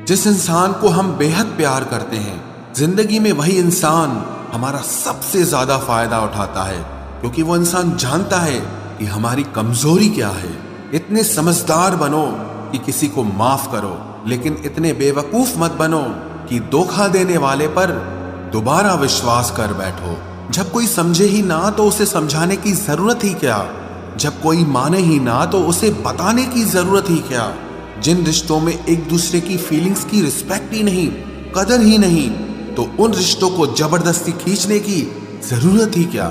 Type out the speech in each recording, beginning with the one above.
जिस इंसान को हम बेहद प्यार करते हैं, जिंदगी में वही इंसान हमारा सबसे ज्यादा फायदा उठाता है, क्योंकि वो इंसान जानता है कि हमारी कमजोरी क्या है। इतने समझदार बनो कि किसी को माफ करो, लेकिन इतने बेवकूफ मत बनो कि धोखा देने वाले पर दोबारा विश्वास कर बैठो। जब कोई समझे ही ना तो उसे समझाने की जरूरत ही क्या, जब कोई माने ही ना तो उसे बताने की जरूरत ही क्या। जिन रिश्तों में एक दूसरे की फीलिंग्स की रिस्पेक्ट ही नहीं, कदर ही नहीं, तो उन रिश्तों को जबरदस्ती खींचने की जरूरत ही क्या।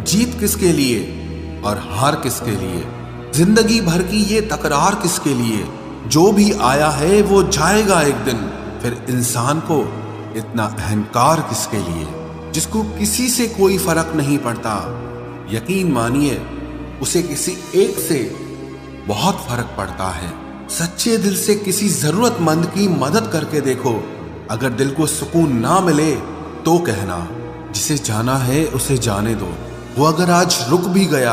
जीत किसके लिए और हार किसके लिए, जिंदगी भर की ये तकरार किसके लिए। जो भी आया है वो जाएगा एक दिन, फिर इंसान को इतना अहंकार किसके लिए, जिसको किसी से कोई फर्क नहीं पड़ता। यकीन मानिए उसे किसी एक से बहुत फर्क पड़ता है। सच्चे दिल से किसी जरूरतमंद की मदद करके देखो। अगर दिल को सुकून ना मिले तो कहना, जिसे जाना है उसे जाने दो। वो अगर आज रुक भी गया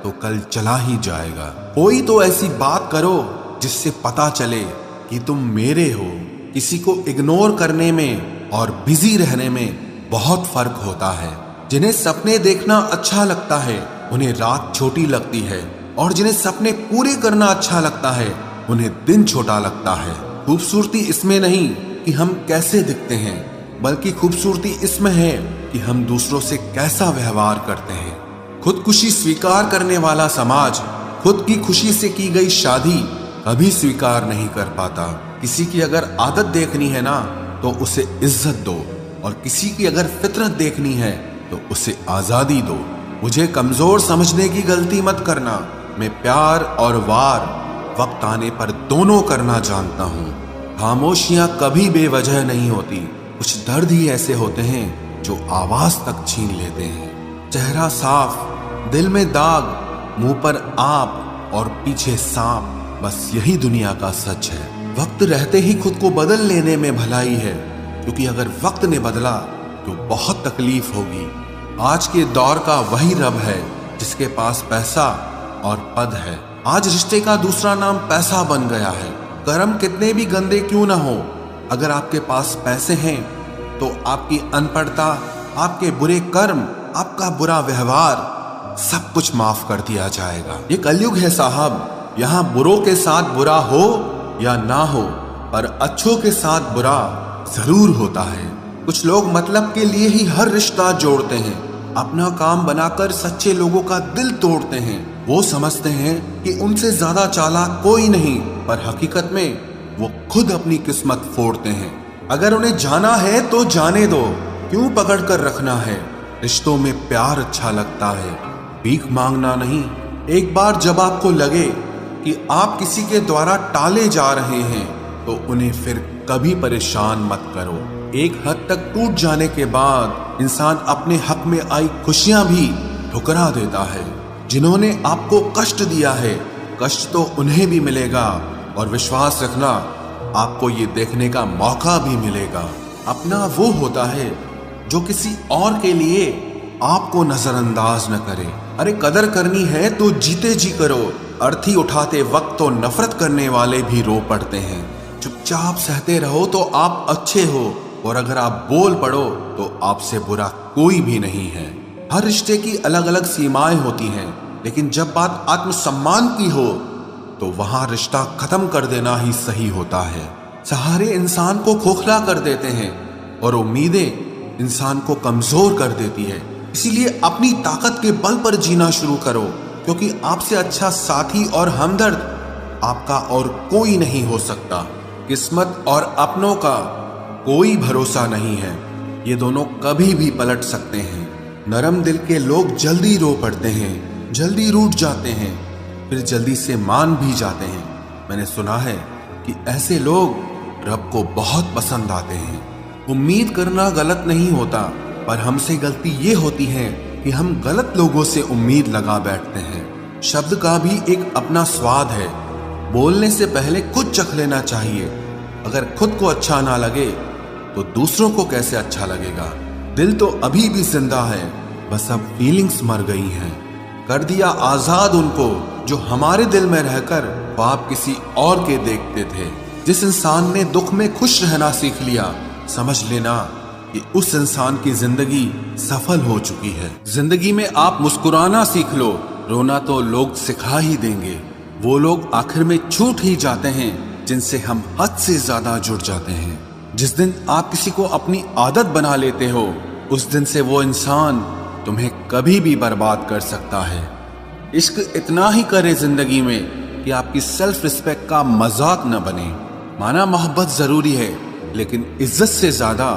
तो कल चला ही जाएगा। कोई तो ऐसी बात करो जिससे पता चले कि तुम मेरे हो। किसी को इग्नोर करने में और बिजी रहने में बहुत फर्क होता है। जिन्हें सपने देखना अच्छा लगता है उन्हें रात छोटी लगती है, और जिन्हें सपने पूरे करना अच्छा लगता है उन्हें दिन छोटा लगता है। खूबसूरती इसमें नहीं कि हम कैसे दिखते हैं, बल्कि खूबसूरती इसमें है कि हम दूसरों से कैसा व्यवहार करते हैं। खुदकुशी स्वीकार करने वाला समाज खुद की खुशी से की गई शादी कभी स्वीकार नहीं कर पाता। किसी की अगर आदत देखनी है ना तो उसे इज्जत दो, और किसी की अगर फितरत देखनी है तो उसे आजादी दो। मुझे कमजोर समझने की गलती मत करना। मैं प्यार और वार वक्त आने पर दोनों करना जानता हूँ। खामोशियां कभी बेवजह नहीं होती। कुछ दर्द ही ऐसे होते हैं जो आवाज तक छीन लेते हैं। चेहरा साफ, दिल में दाग, मुंह पर आप और पीछे सांप, बस यही दुनिया का सच है। वक्त रहते ही खुद को बदल लेने में भलाई है, क्योंकि अगर वक्त ने बदला तो बहुत तकलीफ होगी। आज के दौर का वही रब है जिसके पास पैसा और पद है। आज रिश्ते का दूसरा नाम पैसा बन गया है। कर्म कितने भी गंदे क्यों ना हो, अगर आपके पास पैसे हैं तो आपकी अनपढ़ता, आपके बुरे कर्म, आपका बुरा व्यवहार सब कुछ माफ कर दिया जाएगा। ये कलयुग है साहब, यहाँ बुरों के साथ बुरा हो या ना हो, पर अच्छों के साथ बुरा जरूर होता है। कुछ लोग मतलब के लिए ही हर रिश्ता जोड़ते हैं, अपना काम बनाकर सच्चे लोगों का दिल तोड़ते हैं। वो समझते हैं कि उनसे ज्यादा चालाक कोई नहीं, पर हकीकत में वो खुद अपनी किस्मत फोड़ते हैं। अगर उन्हें जाना है तो जाने दो, क्यों पकड़ कर रखना है। रिश्तों में प्यार अच्छा लगता है, भीख मांगना नहीं। एक बार जब आपको लगे कि आप किसी के द्वारा टाले जा रहे हैं तो उन्हें फिर कभी परेशान मत करो। एक हद तक टूट जाने के बाद इंसान अपने हक में आई खुशियां भी ठुकरा देता है। जिन्होंने आपको कष्ट दिया है, कष्ट तो उन्हें भी मिलेगा, और विश्वास रखना आपको ये देखने का मौका भी मिलेगा। अपना वो होता है जो किसी और के लिए आपको नजरअंदाज न करे। अरे कदर करनी है तो जीते जी करो। अर्थी उठाते वक्त तो नफरत करने वाले भी रो पड़ते हैं। चुपचाप सहते रहो तो आप अच्छे हो, और अगर आप बोल पड़ो तो आपसे बुरा कोई भी नहीं है। हर रिश्ते की अलग अलग सीमाएं होती हैं, लेकिन जब बात आत्मसम्मान की हो तो वहां रिश्ता खत्म कर देना ही सही होता है। सहारे इंसान को खोखला कर देते हैं, और उम्मीदें इंसान को कमजोर कर देती है। इसीलिए अपनी ताकत के बल पर जीना शुरू करो, क्योंकि आपसे अच्छा साथी और हमदर्द आपका और कोई नहीं हो सकता। किस्मत और अपनों का कोई भरोसा नहीं है, ये दोनों कभी भी पलट सकते हैं। नरम दिल के लोग जल्दी रो पड़ते हैं, जल्दी रूठ जाते हैं, फिर जल्दी से मान भी जाते हैं। मैंने सुना है कि ऐसे लोग रब को बहुत पसंद आते हैं। उम्मीद करना गलत नहीं होता, पर हमसे गलती ये होती है कि हम गलत लोगों से उम्मीद लगा बैठते हैं। शब्द का भी एक अपना स्वाद है, बोलने से पहले खुद चख लेना चाहिए। अगर खुद को अच्छा ना लगे तो दूसरों को कैसे अच्छा लगेगा। दिल तो अभी भी जिंदा है, बस अब फीलिंग्स मर गई हैं। कर दिया आजाद उनको जो हमारे दिल में रहकर ख्वाब किसी और के देखते थे। जिस इंसान ने दुख में खुश रहना सीख लिया, समझ लेना कि उस इंसान की जिंदगी सफल हो चुकी है। जिंदगी में आप मुस्कुराना सीख लो, रोना तो लोग सिखा ही देंगे। वो लोग आखिर में छूट ही जाते हैं जिनसे हम हद से ज्यादा जुड़ जाते हैं। जिस दिन आप किसी को अपनी आदत बना लेते हो, उस दिन से वो इंसान तुम्हें कभी भी बर्बाद कर सकता है। इश्क इतना ही करे जिंदगी में कि आपकी सेल्फ रिस्पेक्ट का मजाक न बने। माना मोहब्बत जरूरी है, लेकिन इज्जत से ज्यादा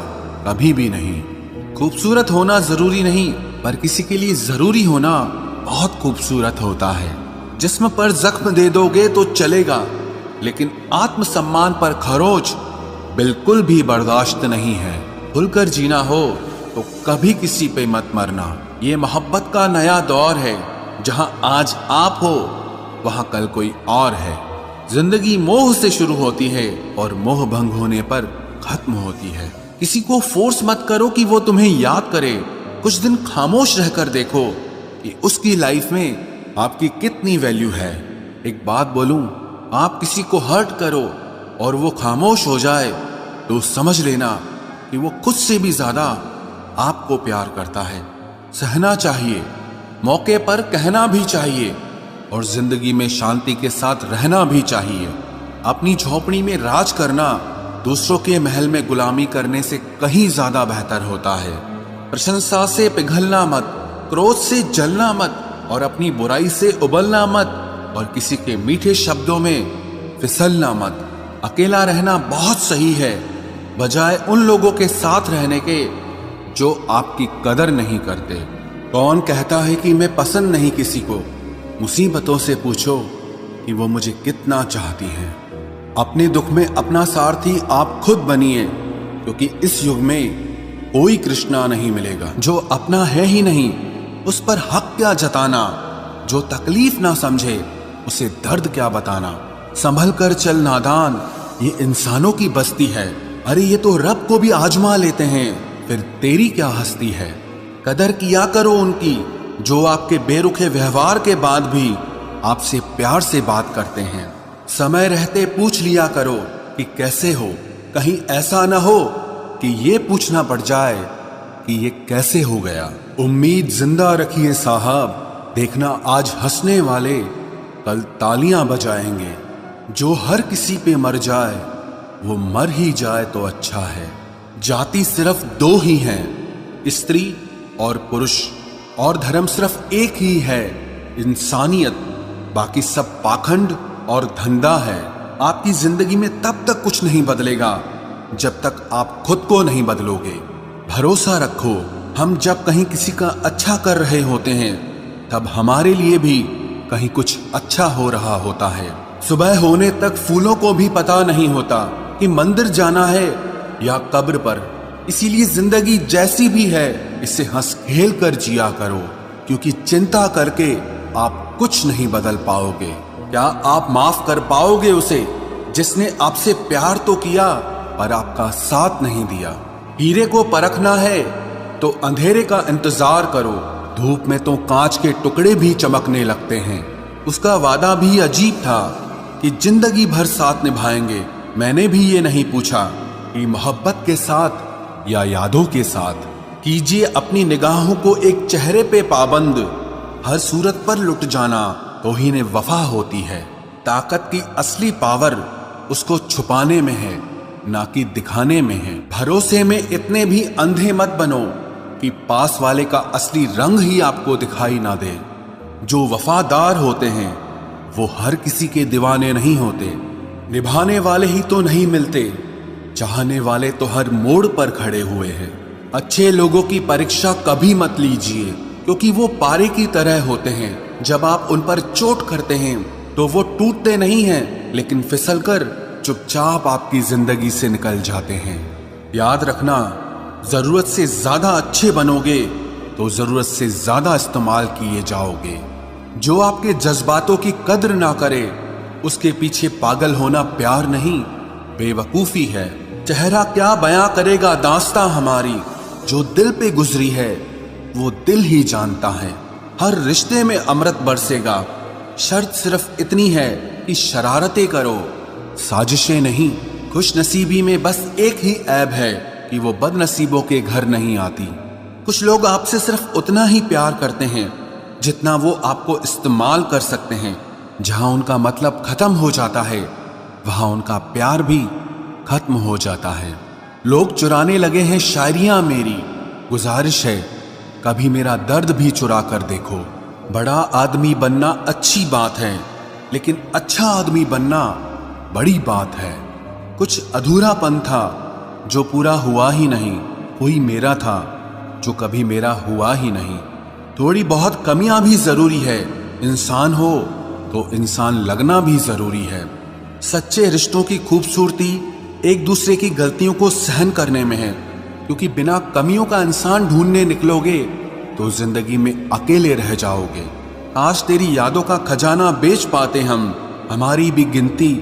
कभी भी नहीं। खूबसूरत होना जरूरी नहीं, पर किसी के लिए जरूरी होना बहुत खूबसूरत होता है। जिस्म पर जख्म दे दोगे तो चलेगा, लेकिन आत्मसम्मान पर खरोच बिल्कुल भी बर्दाश्त नहीं है। खुलकर जीना हो तो कभी किसी पे मत मरना। ये मोहब्बत का नया दौर है, जहां आज आप हो वहां कल कोई और है। जिंदगी मोह से शुरू होती है और मोह भंग होने पर खत्म होती है। किसी को फोर्स मत करो कि वो तुम्हें याद करे। कुछ दिन खामोश रहकर देखो कि उसकी लाइफ में आपकी कितनी वैल्यू है। एक बात बोलूं, आप किसी को हर्ट करो और वो खामोश हो जाए तो समझ लेना कि वो खुद से भी ज्यादा आपको प्यार करता है। सहना चाहिए, मौके पर कहना भी चाहिए, और जिंदगी में शांति के साथ रहना भी चाहिए। अपनी झोपड़ी में राज करना दूसरों के महल में गुलामी करने से कहीं ज्यादा बेहतर होता है। प्रशंसा से पिघलना मत, क्रोध से जलना मत, और अपनी बुराई से उबलना मत, और किसी के मीठे शब्दों में फिसलना मत। अकेला रहना बहुत सही है, बजाय उन लोगों के साथ रहने के जो आपकी कदर नहीं करते। कौन कहता है कि मैं पसंद नहीं किसी को? मुसीबतों से पूछो कि वो मुझे कितना चाहती हैं। अपने दुख में अपना सारथी आप खुद बनिए, क्योंकि इस युग में कोई कृष्णा नहीं मिलेगा। जो अपना है ही नहीं, उस पर हक क्या जताना? जो तकलीफ ना समझे, उसे दर्द क्या बताना? संभल कर चल नादान, ये इंसानों की बस्ती है। अरे ये तो रब को भी आजमा लेते हैं, फिर तेरी क्या हस्ती है? कदर किया करो उनकी जो आपके बेरुखे व्यवहार के बाद भी आपसे प्यार से बात करते हैं। समय रहते पूछ लिया करो कि कैसे हो, कहीं ऐसा ना हो कि ये पूछना पड़ जाए कि ये कैसे हो गया। उम्मीद जिंदा रखिए साहब, देखना आज हंसने वाले कल तालियां बजाएंगे। जो हर किसी पे मर जाए वो मर ही जाए तो अच्छा है। जाति सिर्फ दो ही हैं, स्त्री और पुरुष, और धर्म सिर्फ एक ही है, इंसानियत। बाकी सब पाखंड और धंधा है। आपकी जिंदगी में तब तक कुछ नहीं बदलेगा जब तक आप खुद को नहीं बदलोगे। भरोसा रखो, हम जब कहीं किसी का अच्छा कर रहे होते हैं, तब हमारे लिए भी कहीं कुछ अच्छा हो रहा होता है। सुबह होने तक फूलों को भी पता नहीं होता कि मंदिर जाना है या कब्र पर। इसीलिए जिंदगी जैसी भी है, इसे हंस खेल कर जिया करो, क्योंकि चिंता करके आप कुछ नहीं बदल पाओगे। क्या आप माफ कर पाओगे उसे जिसने आपसे प्यार तो किया पर आपका साथ नहीं दिया? हीरे को परखना है तो अंधेरे का इंतजार करो, धूप में तो कांच के टुकड़े भी चमकने लगते हैं। उसका वादा भी अजीब था कि जिंदगी भर साथ निभाएंगे। मैंने भी ये नहीं पूछा कि मोहब्बत के साथ या यादों के साथ। कीजिए अपनी निगाहों को एक चेहरे पे पाबंद, हर सूरत पर लुट जाना तौहीन वफा होती है। ताकत की असली पावर उसको छुपाने में है, ना कि दिखाने में है। भरोसे में इतने भी अंधे मत बनो कि पास वाले का असली रंग ही आपको दिखाई ना दे। जो वफादार होते हैं वो हर किसी के दीवाने नहीं होते। निभाने वाले ही तो नहीं मिलते, चाहने वाले तो हर मोड़ पर खड़े हुए हैं। अच्छे लोगों की परीक्षा कभी मत लीजिए, क्योंकि वो पारे की तरह होते हैं। जब आप उन पर चोट करते हैं तो वो टूटते नहीं हैं, लेकिन फिसलकर चुपचाप आपकी जिंदगी से निकल जाते हैं। याद रखना, जरूरत से ज्यादा अच्छे बनोगे तो जरूरत से ज्यादा इस्तेमाल किए जाओगे। जो आपके जज्बातों की कद्र ना करे, उसके पीछे पागल होना प्यार नहीं, बेवकूफी है। चेहरा क्या बयां करेगा दास्तां हमारी, जो दिल पे गुजरी है वो दिल ही जानता है। हर रिश्ते में अमृत बरसेगा, शर्त सिर्फ इतनी है कि शरारतें करो, साजिशें नहीं। खुशनसीबी में बस एक ही ऐब है कि वो बदनसीबों के घर नहीं आती। कुछ लोग आपसे सिर्फ उतना ही प्यार करते हैं जितना वो आपको इस्तेमाल कर सकते हैं। जहां उनका मतलब खत्म हो जाता है वहां उनका प्यार भी खत्म हो जाता है। लोग चुराने लगे हैं शायरियां मेरी, गुजारिश है कभी मेरा दर्द भी चुरा कर देखो। बड़ा आदमी बनना अच्छी बात है, लेकिन अच्छा आदमी बनना बड़ी बात है। कुछ अधूरापन था जो पूरा हुआ ही नहीं, कोई मेरा था जो कभी मेरा हुआ ही नहीं। थोड़ी बहुत कमियां भी जरूरी है, इंसान हो तो इंसान लगना भी जरूरी है। सच्चे रिश्तों की खूबसूरती एक दूसरे की गलतियों को सहन करने में है, क्योंकि बिना कमियों का इंसान ढूंढने निकलोगे तो जिंदगी में अकेले रह जाओगे। आज तेरी यादों का खजाना बेच पाते हम, हमारी भी गिनती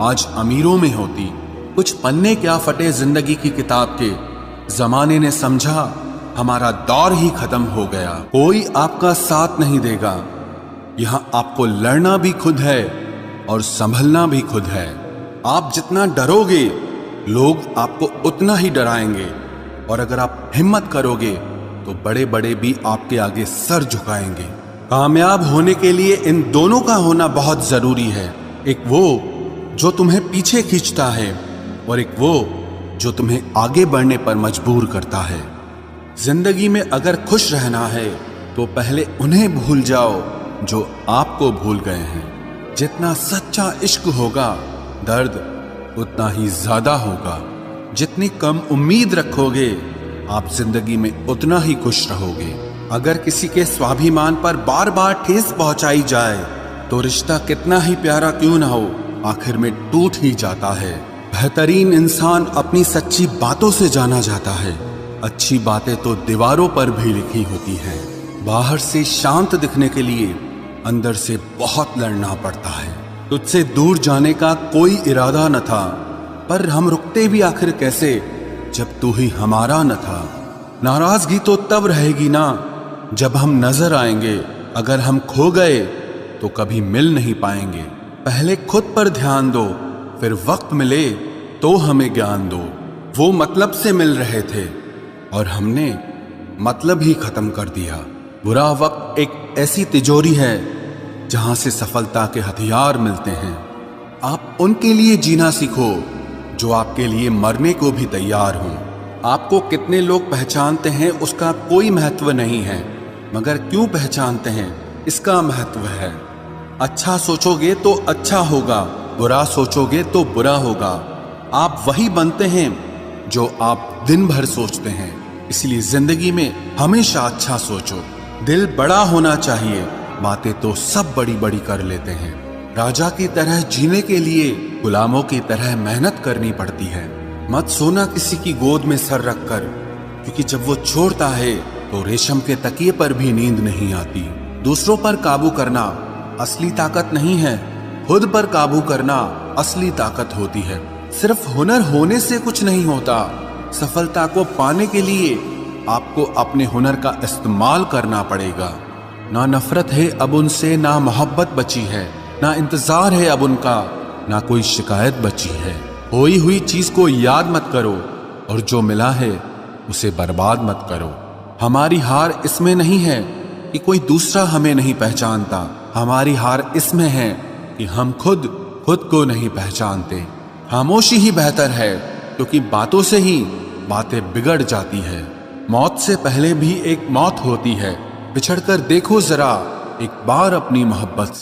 आज अमीरों में होती। कुछ पन्ने क्या फटे जिंदगी की किताब के, जमाने ने समझा हमारा दौर ही खत्म हो गया। कोई आपका साथ नहीं देगा, यहां आपको लड़ना भी खुद है और संभलना भी खुद है। आप जितना डरोगे लोग आपको उतना ही डराएंगे, और अगर आप हिम्मत करोगे तो बड़े बड़े भी आपके आगे सर झुकाएंगे। कामयाब होने के लिए इन दोनों का होना बहुत जरूरी है। एक वो जो तुम्हें पीछे खींचता है और एक वो जो तुम्हें आगे बढ़ने पर मजबूर करता है। जिंदगी में अगर खुश रहना है तो पहले उन्हें भूल जाओ जो आपको भूल गए हैं। जितना सच्चा इश्क होगा दर्द उतना ही ज्यादा होगा। जितनी कम उम्मीद रखोगे आप जिंदगी में उतना ही खुश रहोगे। अगर किसी के स्वाभिमान पर बार बार ठेस पहुंचाई जाए तो रिश्ता कितना ही प्यारा क्यों ना हो, आखिर में टूट ही जाता है। बेहतरीन इंसान अपनी सच्ची बातों से जाना जाता है। अच्छी बातें तो दीवारों पर भी लिखी होती हैं। बाहर से शांत दिखने के लिए अंदर से बहुत लड़ना पड़ता है। तुझसे दूर जाने का कोई इरादा न था, पर हम रुकते भी आखिर कैसे जब तू ही हमारा न था। नाराजगी तो तब रहेगी ना जब हम नजर आएंगे, अगर हम खो गए तो कभी मिल नहीं पाएंगे। पहले खुद पर ध्यान दो, फिर वक्त मिले तो हमें ज्ञान दो। वो मतलब से मिल रहे थे और हमने मतलब ही खत्म कर दिया। बुरा वक्त एक ऐसी तिजोरी है जहां से सफलता के हथियार मिलते हैं। आप उनके लिए जीना सीखो जो आपके लिए मरने को भी तैयार हों। आपको कितने लोग पहचानते हैं उसका कोई महत्व नहीं है, मगर क्यों पहचानते हैं इसका महत्व है। अच्छा सोचोगे तो अच्छा होगा, बुरा सोचोगे तो बुरा होगा। आप वही बनते हैं जो आप दिन भर सोचते हैं। इसलिए जिंदगी में हमेशा अच्छा सोचो। दिल बड़ा होना चाहिए, बातें तो सब बड़ी बड़ी कर लेते हैं। राजा की तरह जीने के लिए गुलामों की तरह मेहनत करनी पड़ती है। मत सोना किसी की गोद में सर रखकर, क्योंकि जब वो छोड़ता है तो रेशम के तकिए पर भी नींद नहीं आती। दूसरों पर काबू करना असली ताकत नहीं है, खुद पर काबू करना असली ताकत होती है। सिर्फ हुनर होने से कुछ नहीं होता, सफलता को पाने के लिए आपको अपने हुनर का इस्तेमाल करना पड़ेगा। ना नफरत है अब उनसे, ना मोहब्बत बची है, ना इंतजार है अब उनका, ना कोई शिकायत बची है। खोई हुई चीज को याद मत करो और जो मिला है उसे बर्बाद मत करो। हमारी हार इसमें नहीं है कि कोई दूसरा हमें नहीं पहचानता, हमारी हार इसमें है कि हम खुद को नहीं पहचानते। खामोशी ही बेहतर है, क्योंकि बातों से ही बातें बिगड़ जाती है। मौत से पहले भी एक मौत होती है, बिछड़कर देखो जरा एक बार अपनी मोहब्बत।